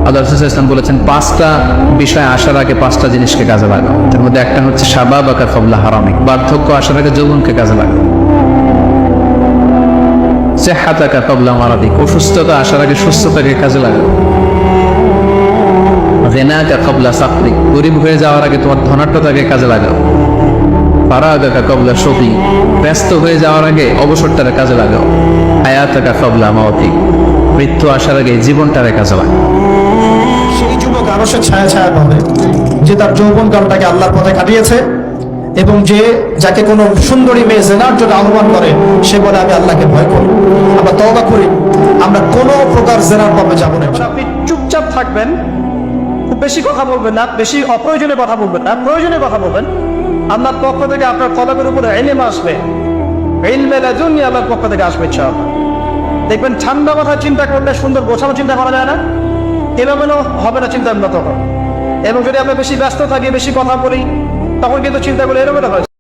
আল্লাহ রাসূল সাল্লাল্লাহু আলাইহি ওয়াসাল্লাম বলেছেন 5টা বিষয় আসার আগে 5টা জিনিসকে কাজে লাগাও। তার মধ্যে একটা হচ্ছে শাবাবাকা ক্বাবলা হারামিক, বার্ধক্য আসার আগে যৌবনকে কাজে লাগাও। সিহহাতাকা ক্বাবলা মারাদিক, অসুস্থতা আসার আগে সুস্থতাকে কাজে লাগাও। গিনাকা ক্বাবলা সাকরিক, গরিব হয়ে যাওয়ার আগে তোমার ধনাঢ্যতাকে কাজে লাগাও। ফারাগাকা ক্বাবলা শুগলি, ব্যস্ত হয়ে যাওয়ার আগে অবসরটারে কাজে লাগাও। হায়াতাকা ক্বাবলা মাউতিক, মৃত্যু আসার আগে জীবনটারে কাজে লাগাও। সেই যুবক আরশের ছায়া ছায়া পাবে যে তার যৌবনকালটাকে আল্লাহর পথে কাটিয়েছে, এবং যে যাকে কোনো সুন্দরী মেয়ে জেনার জন্য আহ্বান করে সে বলে আমি আল্লাহকে ভয় করি। আমরা তওবা করি, আমরা কোনো প্রকার জেনার পাবে যাব না। আপনি চুপচাপ থাকবেন, খুব বেশি কথা বলবেন না, বেশি অপ্রয়োজনীয় কথা বলবেন না, প্রয়োজনীয় কথা বলবেন। আল্লাহর পক্ষ থেকে আপনার কলমের উপরে ইলম আসবে, ইলমে লাদুন্নি আল্লাহর পক্ষ থেকে আসবে। ইনশাআল্লাহ দেখবেন ঠান্ডা কথা চিন্তা করলে সুন্দর গোছানো চিন্তা করা যায় না, এলোমেলো হবে না চিন্তা তখন। এবং যদি আমরা বেশি ব্যস্ত থাকি, বেশি কথা বলি, তখন কিন্তু চিন্তাগুলো এলোমেলো হয়।